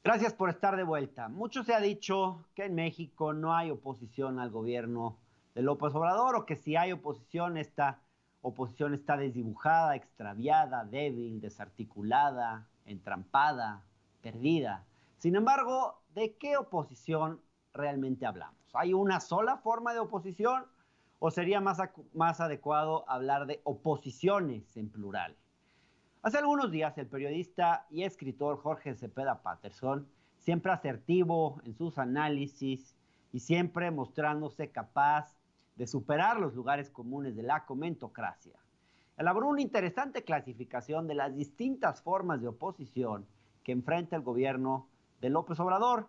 Gracias por estar de vuelta. Mucho se ha dicho que en México no hay oposición al gobierno de López Obrador o que si hay oposición, esta oposición está desdibujada, extraviada, débil, desarticulada, entrampada, perdida. Sin embargo, ¿de qué oposición realmente hablamos? ¿Hay una sola forma de oposición o sería más adecuado hablar de oposiciones en plural? Hace algunos días, el periodista y escritor Jorge Cepeda Patterson, siempre asertivo en sus análisis y siempre mostrándose capaz de superar los lugares comunes de la comentocracia, elaboró una interesante clasificación de las distintas formas de oposición que enfrenta el gobierno de López Obrador.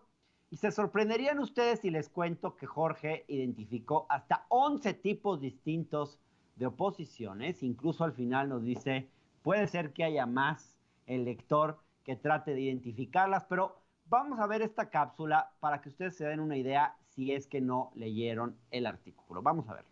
Y se sorprenderían ustedes si les cuento que Jorge identificó hasta 11 tipos distintos de oposiciones. Incluso al final nos dice, puede ser que haya más, el lector que trate de identificarlas, pero vamos a ver esta cápsula para que ustedes se den una idea si es que no leyeron el artículo. Vamos a verlo.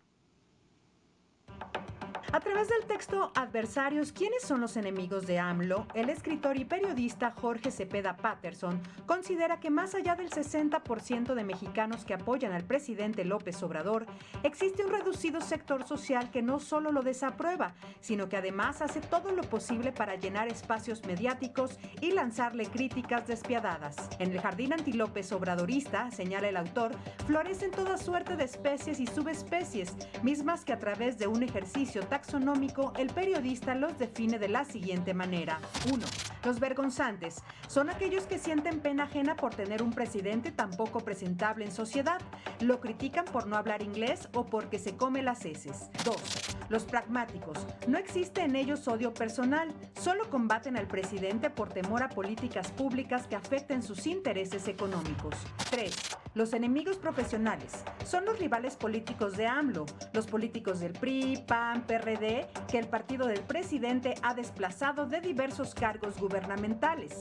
A través del texto Adversarios, ¿quiénes son los enemigos de AMLO? El escritor y periodista Jorge Cepeda Patterson considera que más allá del 60% de mexicanos que apoyan al presidente López Obrador, existe un reducido sector social que no solo lo desaprueba, sino que además hace todo lo posible para llenar espacios mediáticos y lanzarle críticas despiadadas. En el jardín anti-López Obradorista, señala el autor, florecen toda suerte de especies y subespecies, mismas que a través de un ejercicio taxonómico, el periodista los define de la siguiente manera. 1. Los vergonzantes son aquellos que sienten pena ajena por tener un presidente tan poco presentable en sociedad. Lo critican por no hablar inglés o porque se come las heces. 2. Los pragmáticos. No existe en ellos odio personal, solo combaten al presidente por temor a políticas públicas que afecten sus intereses económicos. 3. Los enemigos profesionales son los rivales políticos de AMLO, los políticos del PRI, PAN, PRD, que el partido del presidente ha desplazado de diversos cargos gubernamentales.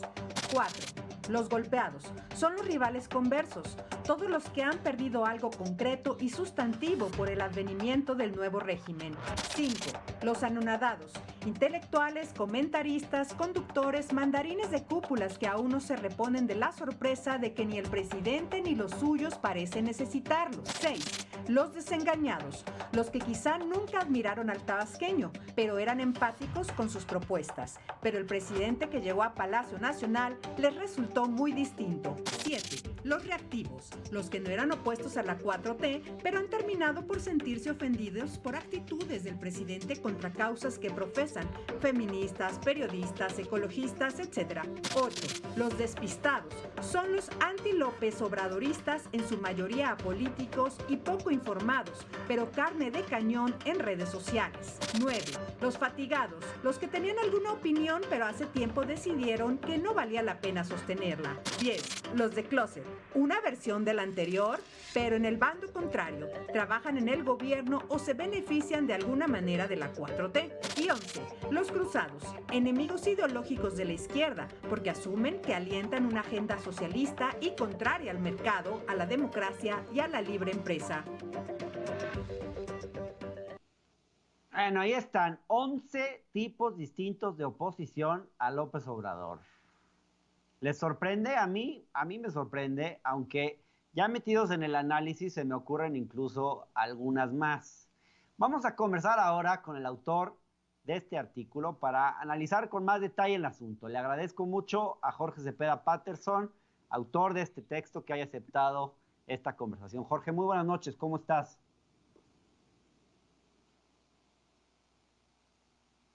4. Los golpeados son los rivales conversos, todos los que han perdido algo concreto y sustantivo por el advenimiento del nuevo régimen. 5. Los anonadados, intelectuales, comentaristas, conductores, mandarines de cúpulas que aún no se reponen de la sorpresa de que ni el presidente ni los suyos parecen necesitarlos. 6. Los desengañados, los que quizá nunca admiraron al tabasqueño, pero eran empáticos con sus propuestas. Pero el presidente que llegó a Palacio Nacional les resultó muy distinto. 7. Los reactivos, los que no eran opuestos a la 4T, pero han terminado por sentirse ofendidos por actitudes del presidente contra causas que profesan, feministas, periodistas, ecologistas, etc. 8. Los despistados, son los anti-López obradoristas, en su mayoría apolíticos y poco informados, pero carne de cañón en redes sociales. 9. Los fatigados, los que tenían alguna opinión pero hace tiempo decidieron que no valía la pena sostenerla. 10. Los de closet, una versión de la anterior, pero en el bando contrario, trabajan en el gobierno o se benefician de alguna manera de la 4T. Y 11. Los cruzados, enemigos ideológicos de la izquierda, porque asumen que alientan una agenda socialista y contraria al mercado, a la democracia y a la libre empresa. Bueno, ahí están 11 tipos distintos de oposición a López Obrador. ¿Les sorprende? A mí me sorprende, aunque ya metidos en el análisis se me ocurren incluso algunas más. Vamos a conversar ahora con el autor de este artículo para analizar con más detalle el asunto. Le agradezco mucho a Jorge Cepeda Patterson, autor de este texto, que haya aceptado esta conversación. Jorge, muy buenas noches, ¿cómo estás?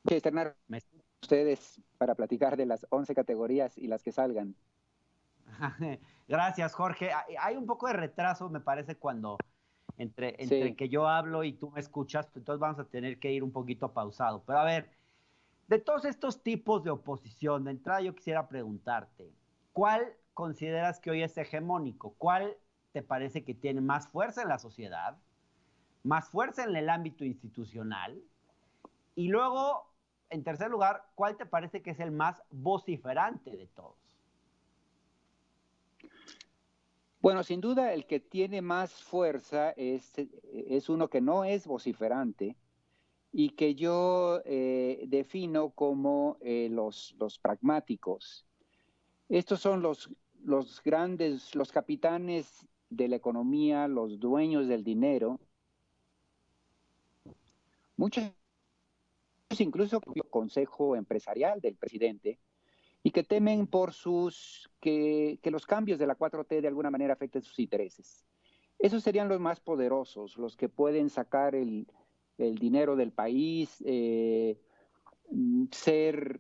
Externar ¿Me ustedes para platicar de las 11 categorías y las que salgan. Gracias, Jorge. Hay un poco de retraso, me parece, cuando entre Sí. que yo hablo y tú me escuchas, entonces vamos a tener que ir un poquito pausado. Pero a ver, de todos estos tipos de oposición, de entrada yo quisiera preguntarte, ¿cuál consideras que hoy es hegemónico? ¿Cuál te parece que tiene más fuerza en la sociedad, más fuerza en el ámbito institucional? Y luego, en tercer lugar, ¿cuál te parece que es el más vociferante de todos? Bueno, sin duda el que tiene más fuerza es uno que no es vociferante y que yo defino como los pragmáticos. Estos son los capitanes de la economía, los dueños del dinero, muchos incluso el consejo empresarial del presidente, y que temen por que los cambios de la 4T de alguna manera afecten sus intereses. Esos serían los más poderosos, los que pueden sacar el dinero del país, ser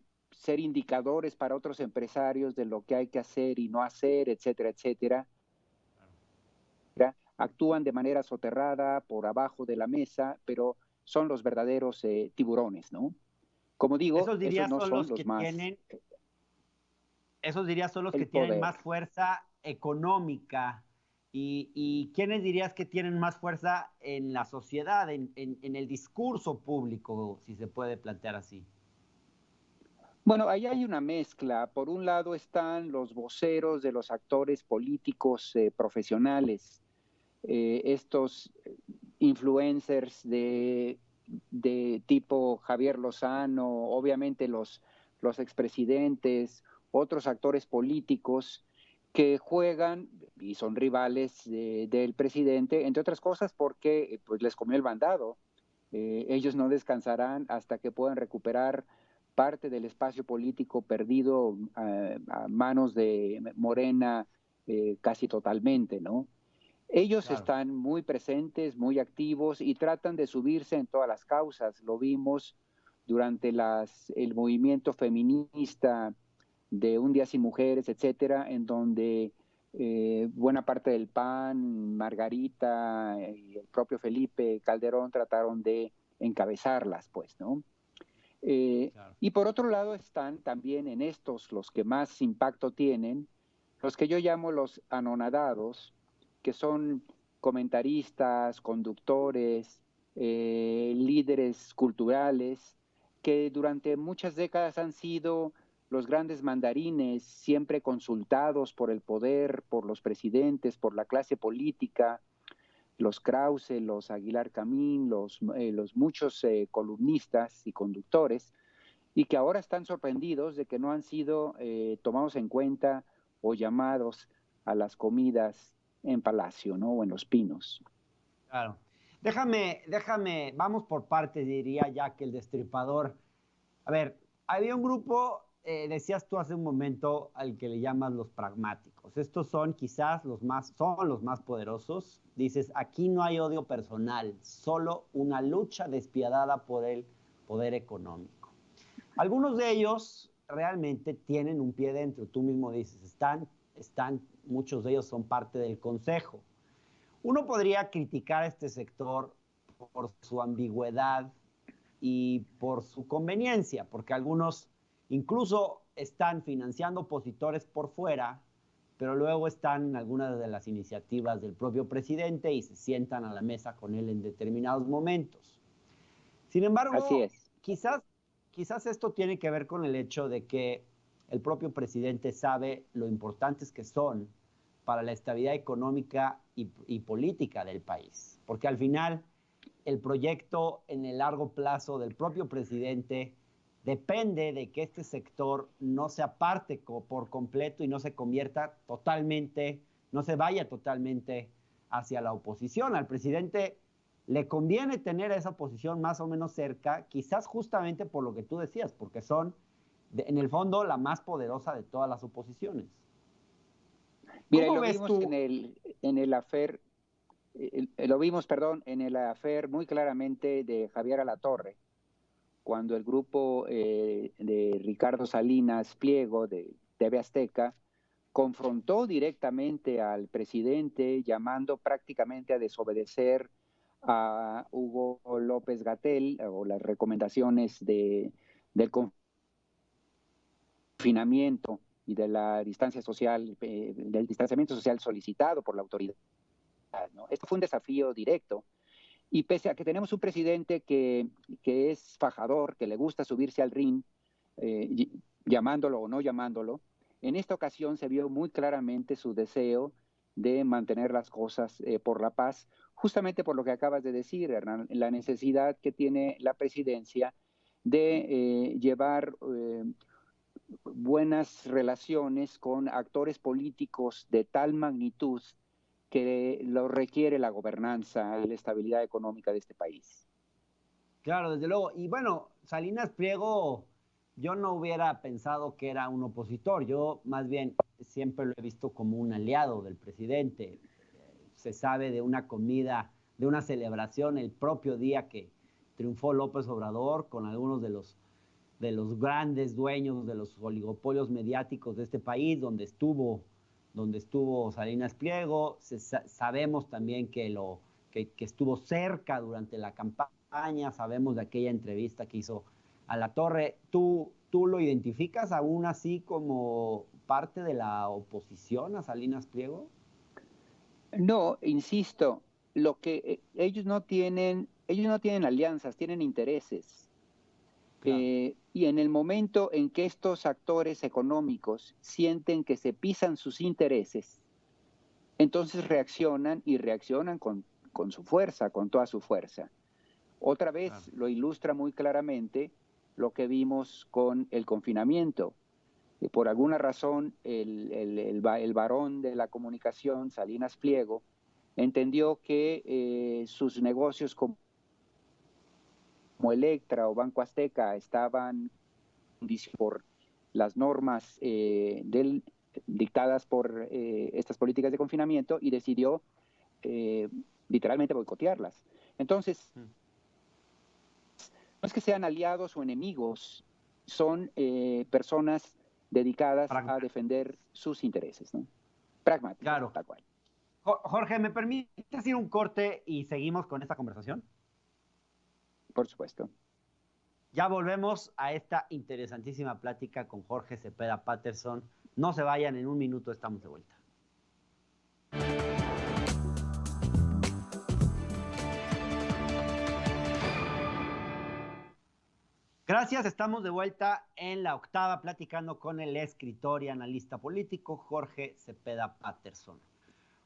indicadores para otros empresarios de lo que hay que hacer y no hacer, etcétera, etcétera. Actúan de manera soterrada, por abajo de la mesa, pero son los verdaderos tiburones, ¿no? Como digo, esos no son los más... Esos dirías son los que tienen más fuerza económica. ¿Y quiénes dirías que tienen más fuerza en la sociedad, en el discurso público, si se puede plantear así? Bueno, ahí hay una mezcla. Por un lado están los voceros de los actores políticos profesionales, estos influencers de tipo Javier Lozano, obviamente los expresidentes, otros actores políticos que juegan y son rivales del presidente, entre otras cosas porque pues, les comió el mandado. Ellos no descansarán hasta que puedan recuperar parte del espacio político perdido a manos de Morena casi totalmente, ¿no? Ellos están muy presentes, muy activos y tratan de subirse en todas las causas. Lo vimos durante el movimiento feminista de Un Día Sin Mujeres, etcétera, en donde buena parte del PAN, Margarita y el propio Felipe Calderón trataron de encabezarlas, pues, ¿no? Y por otro lado están también en estos los que más impacto tienen, los que yo llamo los anonadados, que son comentaristas, conductores, líderes culturales, que durante muchas décadas han sido los grandes mandarines, siempre consultados por el poder, por los presidentes, por la clase política, los Krause, los Aguilar Camín, los muchos columnistas y conductores, y que ahora están sorprendidos de que no han sido tomados en cuenta o llamados a las comidas en Palacio, ¿no? O en Los Pinos. Claro. Déjame, vamos por partes, diría Jack el Destripador. A ver, había un grupo, decías tú hace un momento, al que le llamas los pragmáticos. Estos son quizás son los más poderosos. Dices, aquí no hay odio personal, solo una lucha despiadada por el poder económico. Algunos de ellos realmente tienen un pie dentro. Tú mismo dices, muchos de ellos son parte del consejo. Uno podría criticar a este sector por su ambigüedad y por su conveniencia, porque algunos incluso están financiando opositores por fuera, pero luego están en algunas de las iniciativas del propio presidente y se sientan a la mesa con él en determinados momentos. Sin embargo, así es. Quizás esto tiene que ver con el hecho de que el propio presidente sabe lo importantes que son para la estabilidad económica y política del país, porque al final el proyecto en el largo plazo del propio presidente depende de que este sector no se aparte por completo y no se convierta totalmente, no se vaya totalmente hacia la oposición. Al presidente le conviene tener esa oposición más o menos cerca, quizás justamente por lo que tú decías, porque son, en el fondo, la más poderosa de todas las oposiciones. Mira, lo vimos en el affair, en el affair muy claramente de Javier Alatorre, cuando el grupo de Ricardo Salinas Pliego de TV Azteca confrontó directamente al presidente, llamando prácticamente a desobedecer a Hugo López-Gatell o las recomendaciones del confinamiento y de la distancia social, del distanciamiento social solicitado por la autoridad, ¿no? Esto fue un desafío directo. Y pese a que tenemos un presidente que es fajador, que le gusta subirse al ring, llamándolo o no llamándolo, en esta ocasión se vio muy claramente su deseo de mantener las cosas por la paz, justamente por lo que acabas de decir, Hernán, la necesidad que tiene la presidencia de llevar buenas relaciones con actores políticos de tal magnitud que lo requiere la gobernanza y la estabilidad económica de este país. Claro, desde luego. Y bueno, Salinas Pliego, yo no hubiera pensado que era un opositor. Yo más bien siempre lo he visto como un aliado del presidente. Se sabe de una comida, de una celebración el propio día que triunfó López Obrador con algunos de los grandes dueños de los oligopolios mediáticos de este país, donde estuvo Salinas Pliego. Sabemos también que estuvo cerca durante la campaña, sabemos de aquella entrevista que hizo a La Torre. ¿Tú lo identificas aún así como parte de la oposición a Salinas Pliego? No, insisto, lo que ellos no tienen alianzas, tienen intereses. Claro. Y en el momento en que estos actores económicos sienten que se pisan sus intereses, entonces reaccionan y reaccionan con su fuerza, con toda su fuerza. Otra Claro. vez lo ilustra muy claramente lo que vimos con el confinamiento. Por alguna razón, el varón de la comunicación, Salinas Pliego, entendió que sus negocios como Electra o Banco Azteca estaban por las normas dictadas por estas políticas de confinamiento y decidió eh, literalmente boicotearlas. Entonces, no es que sean aliados o enemigos, son personas dedicadas a defender sus intereses, ¿no? Pragmáticos, Claro. tal cual. Jorge, ¿me permites ir un corte y seguimos con esta conversación? Por supuesto. Ya volvemos a esta interesantísima plática con Jorge Cepeda Patterson. No se vayan, en un minuto estamos de vuelta. Gracias, estamos de vuelta en la octava platicando con el escritor y analista político Jorge Cepeda Patterson.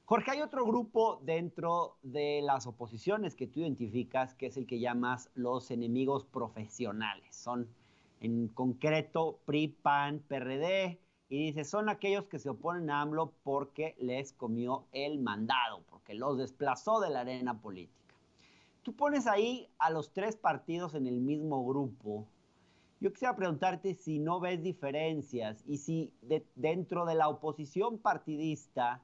Jorge, hay otro grupo dentro de las oposiciones que tú identificas, que es el que llamas los enemigos profesionales. Son en concreto PRI, PAN, PRD, y dices, son aquellos que se oponen a AMLO porque les comió el mandado, porque los desplazó de la arena política. Tú pones ahí a los tres partidos en el mismo grupo. Yo quisiera preguntarte si no ves diferencias y si dentro de la oposición partidista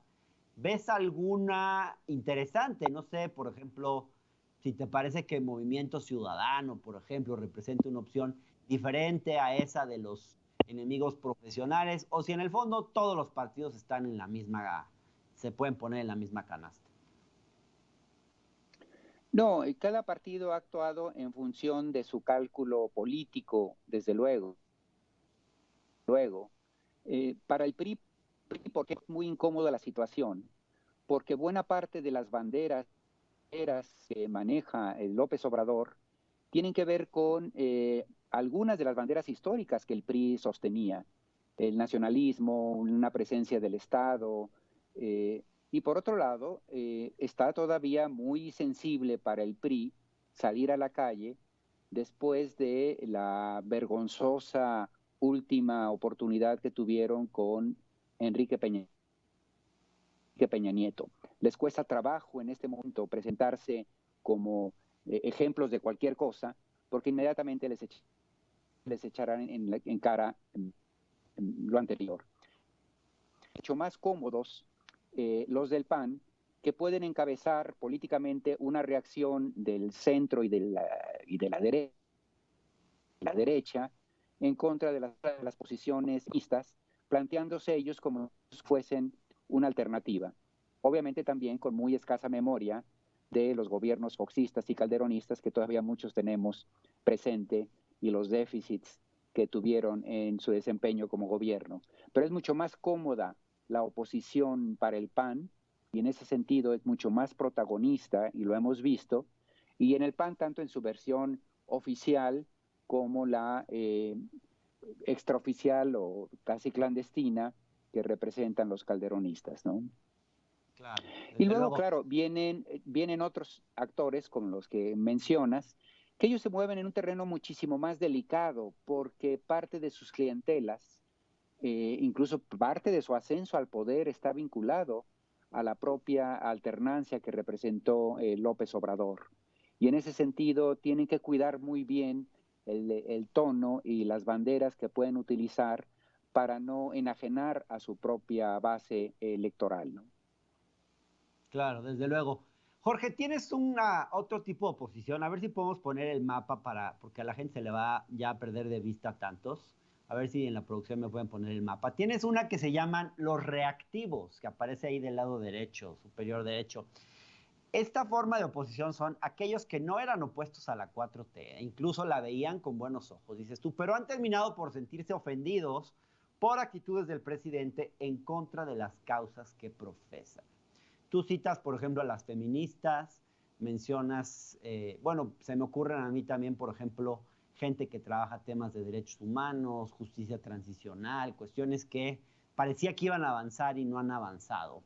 ves alguna interesante. No sé, por ejemplo, si te parece que el Movimiento Ciudadano, por ejemplo, representa una opción diferente a esa de los enemigos profesionales, o si en el fondo todos los partidos están en la misma, se pueden poner en la misma canasta. No, cada partido ha actuado en función de su cálculo político, desde luego. Para el PRI, porque es muy incómoda la situación, porque buena parte de las banderas que maneja el López Obrador tienen que ver con algunas de las banderas históricas que el PRI sostenía, el nacionalismo, una presencia del Estado, y por otro lado, está todavía muy sensible para el PRI salir a la calle después de la vergonzosa última oportunidad que tuvieron con Enrique Peña Nieto. Les cuesta trabajo en este momento presentarse como ejemplos de cualquier cosa, porque inmediatamente les echarán en cara lo anterior. Mucho más cómodos los del PAN, que pueden encabezar políticamente una reacción del centro y de la derecha en contra de las posiciones mixtas, planteándose ellos como si fuesen una alternativa. Obviamente también con muy escasa memoria de los gobiernos foxistas y calderonistas que todavía muchos tenemos presente y los déficits que tuvieron en su desempeño como gobierno. Pero es mucho más cómoda la oposición para el PAN y en ese sentido es mucho más protagonista y lo hemos visto. Y en el PAN, tanto en su versión oficial como la extraoficial o casi clandestina que representan los calderonistas, ¿no? Claro, Y desde luego, luego. claro, vienen otros actores con los que mencionas, que ellos se mueven en un terreno muchísimo más delicado, porque parte de sus clientelas incluso parte de su ascenso al poder está vinculado a la propia alternancia que representó López Obrador. Y en ese sentido tienen que cuidar muy bien el tono y las banderas que pueden utilizar para no enajenar a su propia base electoral, ¿no? Claro, desde luego. Jorge, ¿tienes otro tipo de oposición? A ver si podemos poner el mapa porque a la gente se le va ya a perder de vista tantos. A ver si en la producción me pueden poner el mapa. Tienes una que se llaman los reactivos, que aparece ahí del lado derecho, superior derecho. Esta forma de oposición son aquellos que no eran opuestos a la 4T, incluso la veían con buenos ojos, dices tú, pero han terminado por sentirse ofendidos por actitudes del presidente en contra de las causas que profesan. Tú citas, por ejemplo, a las feministas, mencionas, bueno, se me ocurren a mí también, por ejemplo, gente que trabaja temas de derechos humanos, justicia transicional, cuestiones que parecía que iban a avanzar y no han avanzado.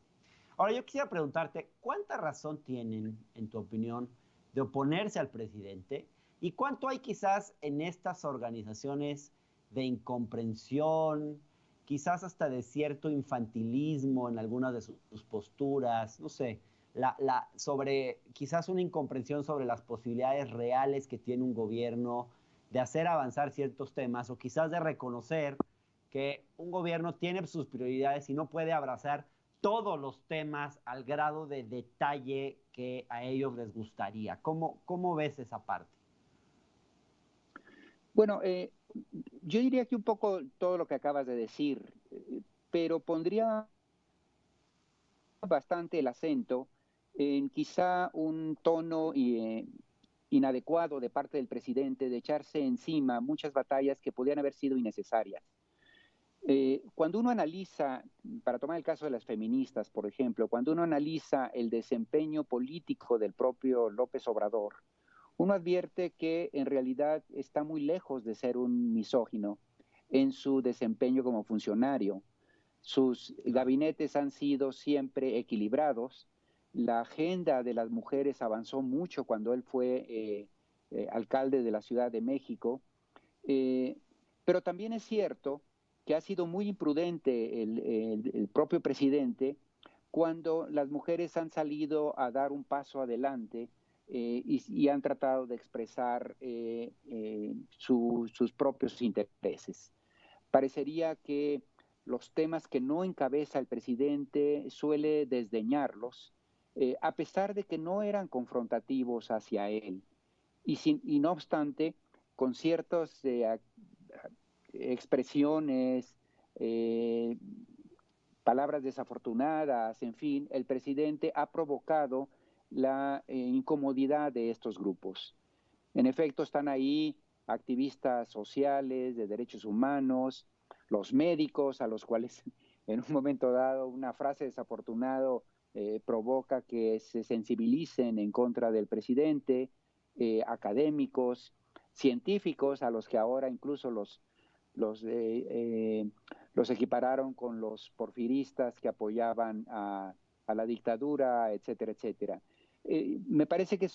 Ahora, yo quisiera preguntarte, ¿cuánta razón tienen, en tu opinión, de oponerse al presidente? ¿Y cuánto hay quizás en estas organizaciones de incomprensión, quizás hasta de cierto infantilismo en algunas de sus posturas? No sé, sobre quizás una incomprensión sobre las posibilidades reales que tiene un gobierno de hacer avanzar ciertos temas, o quizás de reconocer que un gobierno tiene sus prioridades y no puede abrazar todos los temas al grado de detalle que a ellos les gustaría. ¿Cómo ves esa parte? Bueno, yo diría que un poco todo lo que acabas de decir, pero pondría bastante el acento en quizá un tono inadecuado de parte del presidente de echarse encima muchas batallas que podían haber sido innecesarias. Cuando uno analiza, para tomar el caso de las feministas, por ejemplo, cuando uno analiza el desempeño político del propio López Obrador, uno advierte que en realidad está muy lejos de ser un misógino en su desempeño como funcionario. Sus gabinetes han sido siempre equilibrados. La agenda de las mujeres avanzó mucho cuando él fue alcalde de la Ciudad de México. Pero también es cierto que ha sido muy imprudente el propio presidente cuando las mujeres han salido a dar un paso adelante y han tratado de expresar sus propios intereses. Parecería que los temas que no encabeza el presidente suele desdeñarlos, a pesar de que no eran confrontativos hacia él. Y no obstante, con ciertas expresiones, palabras desafortunadas, en fin, el presidente ha provocado la incomodidad de estos grupos. En efecto, están ahí activistas sociales, de derechos humanos, los médicos, a los cuales en un momento dado una frase desafortunada provoca que se sensibilicen en contra del presidente, académicos, científicos, a los que ahora incluso los equipararon con los porfiristas que apoyaban a la dictadura, etcétera, etcétera. Me parece que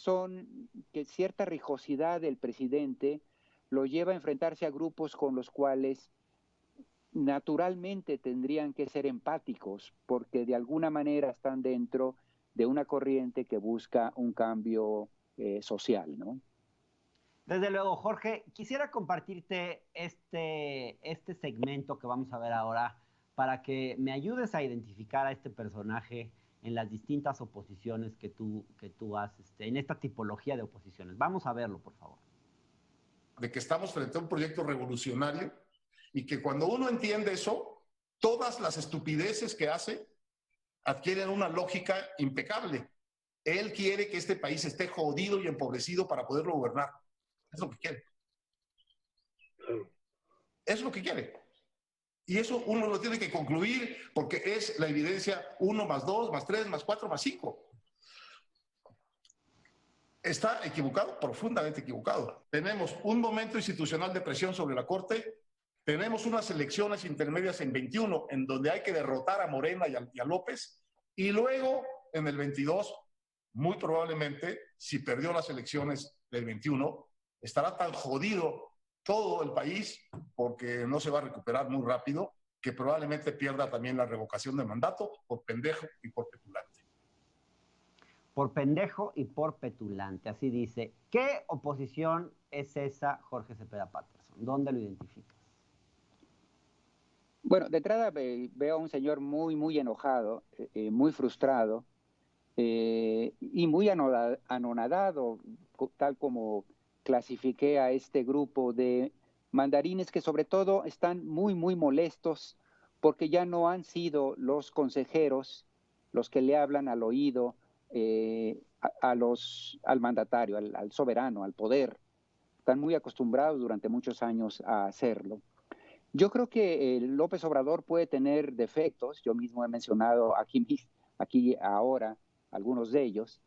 cierta rijosidad del presidente lo lleva a enfrentarse a grupos con los cuales naturalmente tendrían que ser empáticos, porque de alguna manera están dentro de una corriente que busca un cambio social, ¿no? Desde luego, Jorge, quisiera compartirte este segmento que vamos a ver ahora para que me ayudes a identificar a este personaje en las distintas oposiciones que tú haces, en esta tipología de oposiciones. Vamos a verlo, por favor. De que estamos frente a un proyecto revolucionario y que cuando uno entiende eso, todas las estupideces que hace adquieren una lógica impecable. Él quiere que este país esté jodido y empobrecido para poderlo gobernar. Es lo que quiere. Es lo que quiere. Y eso uno lo tiene que concluir porque es la evidencia 1 más 2 más 3 más 4 más 5. Está equivocado, profundamente equivocado. Tenemos un momento institucional de presión sobre la Corte, tenemos unas elecciones intermedias en 21 en donde hay que derrotar a Morena y a López, y luego en el 22, muy probablemente, si perdió las elecciones del 21, estará tan jodido todo el país, porque no se va a recuperar muy rápido, que probablemente pierda también la revocación de mandato por pendejo y por petulante. Por pendejo y por petulante, así dice. ¿Qué oposición es esa, Jorge Cepeda Patterson? ¿Dónde lo identificas? Bueno, de entrada veo a un señor muy enojado, muy frustrado y muy anonadado, tal como clasifiqué a este grupo de mandarines que sobre todo están muy molestos porque ya no han sido los consejeros los que le hablan al oído al mandatario, al soberano, al poder. Están muy acostumbrados durante muchos años a hacerlo. Yo creo que López Obrador puede tener defectos, yo mismo he mencionado aquí ahora algunos de ellos,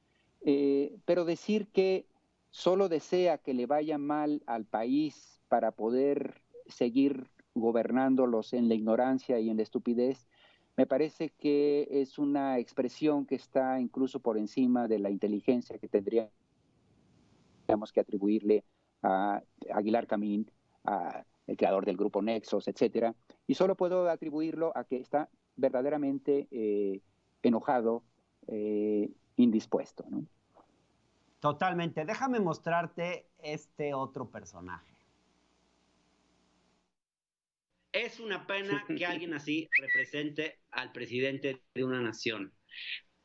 pero decir que solo desea que le vaya mal al país para poder seguir gobernándolos en la ignorancia y en la estupidez, me parece que es una expresión que está incluso por encima de la inteligencia que tendríamos que atribuirle a Aguilar Camín, el creador del grupo Nexos, etcétera, y solo puedo atribuirlo a que está verdaderamente enojado, indispuesto, ¿no? Totalmente. Déjame mostrarte este otro personaje. Es una pena que alguien así represente al presidente de una nación.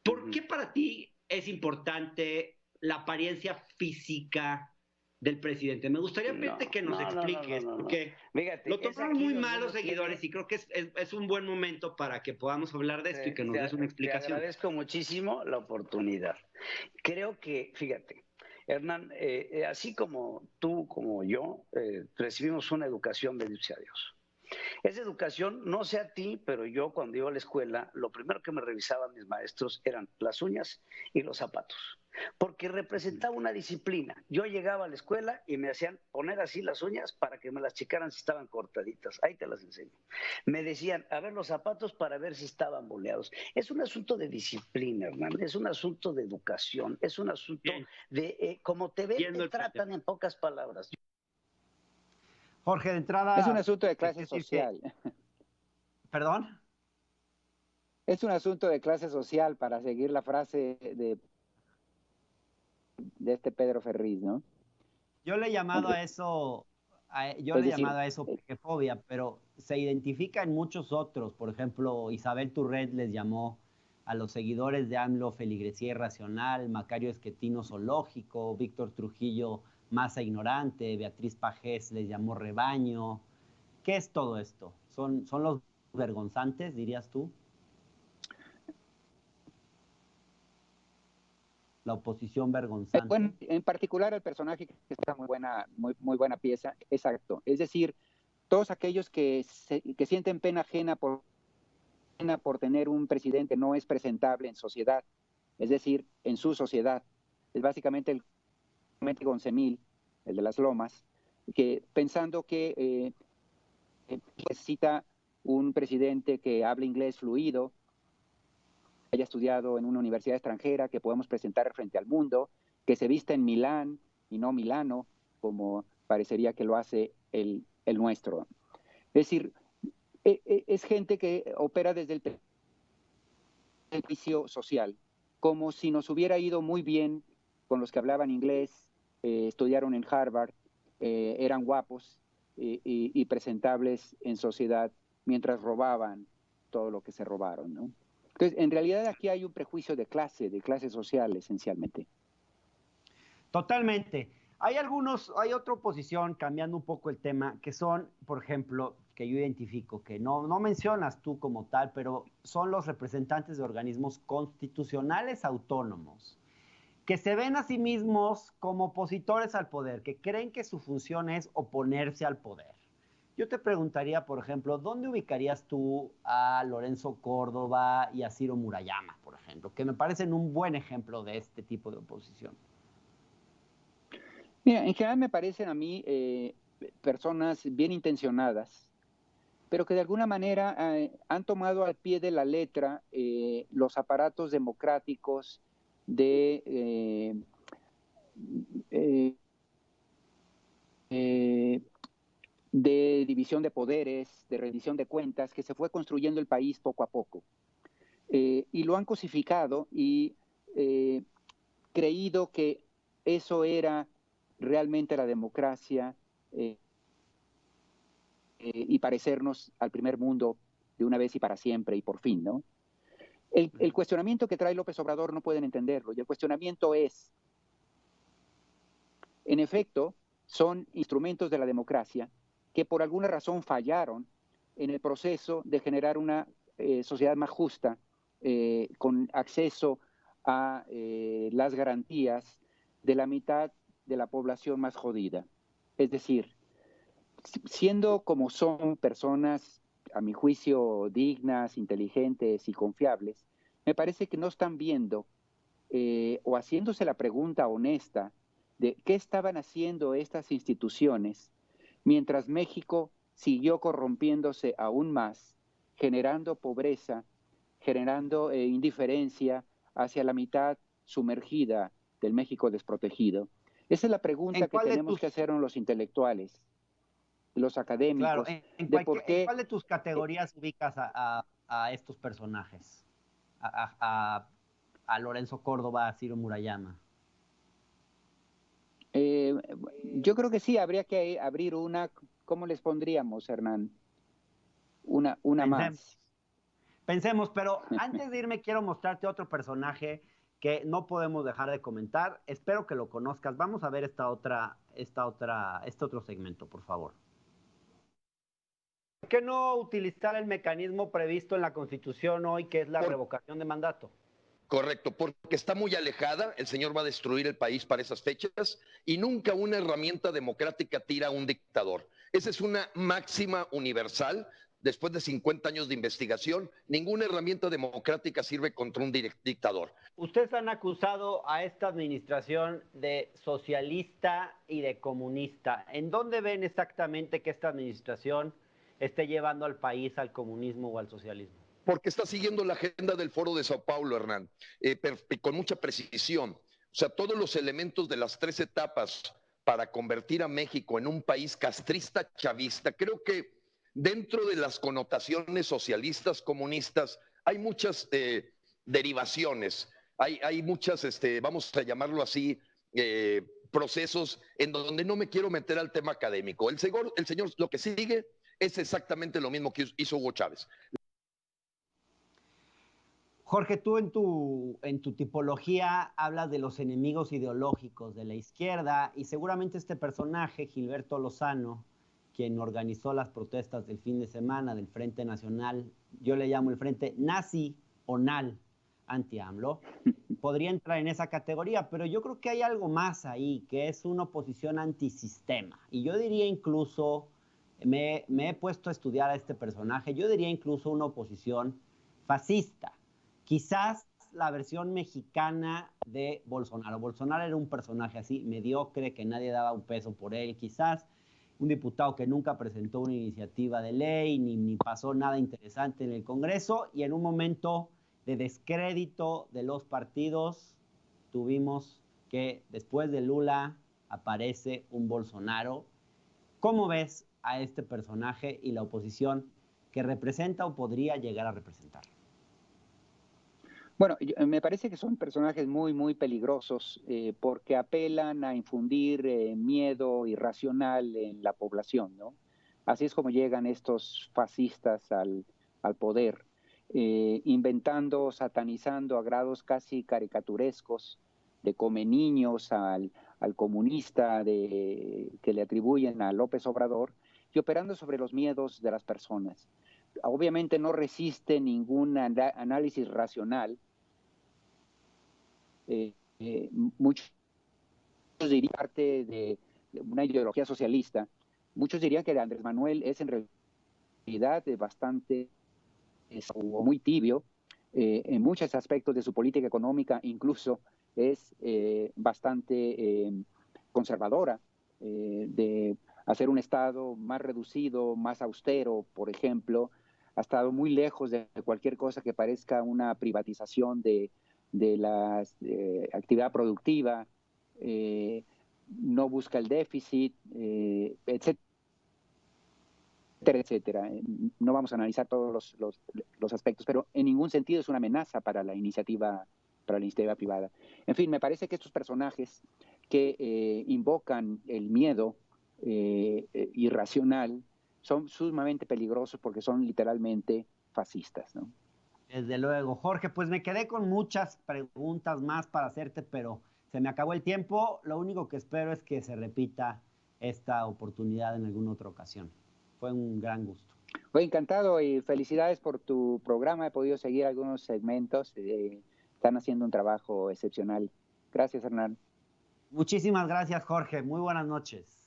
¿Por qué para ti es importante la apariencia física del presidente? Me gustaría pedirte que nos expliques, porque fíjate, lo tomaron muy mal los seguidores y creo que es un buen momento para que podamos hablar de esto y que nos des una explicación. Te agradezco muchísimo la oportunidad. Creo que, fíjate, Hernán, así como tú, como yo, recibimos una educación, bendito a Dios. Esa educación, no sé a ti, pero yo cuando iba a la escuela, lo primero que me revisaban mis maestros eran las uñas y los zapatos, porque representaba una disciplina. Yo llegaba a la escuela y me hacían poner así las uñas para que me las checaran si estaban cortaditas. Ahí te las enseño. Me decían, a ver los zapatos para ver si estaban boleados. Es un asunto de disciplina, Hernán, es un asunto de educación, es un asunto de cómo te ven, te tratan, en pocas palabras. Jorge, de entrada... Es un asunto de clase social. ¿Perdón? Es un asunto de clase social, para seguir la frase de este Pedro Ferriz, ¿no? Yo le he llamado a eso, pejefobia, pero se identifica en muchos otros. Por ejemplo, Isabel Turret les llamó a los seguidores de AMLO feligresía irracional, Macario Esquetino zoológico, Víctor Trujillo masa ignorante, Beatriz Pajés les llamó rebaño. ¿Qué es todo esto? ¿Son los vergonzantes, dirías tú? La oposición vergonzante. Bueno, en particular el personaje que está muy buena pieza, exacto. Es decir, todos aquellos que sienten pena ajena por tener un presidente no es presentable en sociedad, es decir, en su sociedad. Es básicamente el Gonzemil, el de las Lomas, que pensando que necesita un presidente que hable inglés fluido, haya estudiado en una universidad extranjera, que podamos presentar frente al mundo, que se vista en Milán y no Milano, como parecería que lo hace el nuestro. Es decir, es gente que opera desde el juicio social, como si nos hubiera ido muy bien con los que hablaban inglés, estudiaron en Harvard, eran guapos y presentables en sociedad, mientras robaban todo lo que se robaron, ¿no? Entonces, en realidad aquí hay un prejuicio de clase social, esencialmente. Totalmente. Hay otra oposición, cambiando un poco el tema, que son, por ejemplo, que yo identifico, que no mencionas tú como tal, pero son los representantes de organismos constitucionales autónomos, que se ven a sí mismos como opositores al poder, que creen que su función es oponerse al poder. Yo te preguntaría, por ejemplo, ¿dónde ubicarías tú a Lorenzo Córdoba y a Ciro Murayama, por ejemplo? Que me parecen un buen ejemplo de este tipo de oposición. Mira, en general me parecen a mí personas bien intencionadas, pero que de alguna manera han tomado al pie de la letra los aparatos democráticos de división de poderes, de rendición de cuentas, que se fue construyendo el país poco a poco. Y lo han cosificado y creído que eso era realmente la democracia y parecernos al primer mundo de una vez y para siempre y por fin, ¿no? El cuestionamiento que trae López Obrador no pueden entenderlo, y el cuestionamiento es, en efecto, son instrumentos de la democracia que por alguna razón fallaron en el proceso de generar una sociedad más justa, con acceso a las garantías de la mitad de la población más jodida. Es decir, siendo como son personas, a mi juicio, dignas, inteligentes y confiables, me parece que no están viendo o haciéndose la pregunta honesta de qué estaban haciendo estas instituciones mientras México siguió corrompiéndose aún más, generando pobreza, generando indiferencia hacia la mitad sumergida del México desprotegido. Esa es la pregunta que tenemos que hacer los intelectuales, los académicos, claro, de por qué... ¿en cuál de tus categorías ubicas a estos personajes? A Lorenzo Córdoba, a Ciro Murayama. Yo creo que sí, habría que abrir una, ¿cómo les pondríamos, Hernán? Una más. Pensemos, pero antes de irme quiero mostrarte otro personaje que no podemos dejar de comentar. Espero que lo conozcas. Vamos a ver este otro segmento, por favor. ¿Por qué no utilizar el mecanismo previsto en la Constitución hoy, que es la revocación de mandato? Correcto, porque está muy alejada, el señor va a destruir el país para esas fechas y nunca una herramienta democrática tira a un dictador. Esa es una máxima universal. Después de 50 años de investigación, ninguna herramienta democrática sirve contra un dictador. Ustedes han acusado a esta administración de socialista y de comunista. ¿En dónde ven exactamente que esta administración esté llevando al país al comunismo o al socialismo? Porque está siguiendo la agenda del Foro de Sao Paulo, Hernán, con mucha precisión. O sea, todos los elementos de las 3 etapas para convertir a México en un país castrista chavista, creo que dentro de las connotaciones socialistas, comunistas, hay muchas derivaciones, hay muchas, vamos a llamarlo así, procesos en donde no me quiero meter al tema académico. El señor lo que sigue es exactamente lo mismo que hizo Hugo Chávez. Jorge, tú en tu tipología hablas de los enemigos ideológicos de la izquierda y seguramente este personaje, Gilberto Lozano, quien organizó las protestas del fin de semana del Frente Nacional, yo le llamo el Frente Nazi o NAL anti-AMLO, podría entrar en esa categoría, pero yo creo que hay algo más ahí, que es una oposición antisistema. Y yo diría incluso, me he puesto a estudiar a este personaje, yo diría incluso una oposición fascista. Quizás la versión mexicana de Bolsonaro. Bolsonaro era un personaje así, mediocre, que nadie daba un peso por él. Quizás un diputado que nunca presentó una iniciativa de ley, ni pasó nada interesante en el Congreso, y en un momento de descrédito de los partidos, tuvimos que después de Lula aparece un Bolsonaro. ¿Cómo ves a este personaje y la oposición que representa o podría llegar a representar? Bueno, me parece que son personajes muy, muy peligrosos porque apelan a infundir miedo irracional en la población, ¿no? Así es como llegan estos fascistas al poder, inventando, satanizando a grados casi caricaturescos de come niños al comunista que le atribuyen a López Obrador y operando sobre los miedos de las personas. Obviamente no resiste ningún análisis racional. Muchos dirían parte de una ideología socialista. Muchos dirían que Andrés Manuel es en realidad bastante o muy tibio en muchos aspectos de su política económica, incluso es bastante conservadora, de hacer un Estado más reducido, más austero, por ejemplo. Ha estado muy lejos de cualquier cosa que parezca una privatización de la actividad productiva, no busca el déficit, etc. etcétera. No vamos a analizar todos los aspectos, pero en ningún sentido es una amenaza para la iniciativa privada. En fin, me parece que estos personajes que invocan el miedo irracional son sumamente peligrosos porque son literalmente fascistas, ¿no? Desde luego. Jorge, pues me quedé con muchas preguntas más para hacerte, pero se me acabó el tiempo. Lo único que espero es que se repita esta oportunidad en alguna otra ocasión. Fue un gran gusto. Fue encantado y felicidades por tu programa. He podido seguir algunos segmentos. Están haciendo un trabajo excepcional. Gracias, Hernán. Muchísimas gracias, Jorge. Muy buenas noches.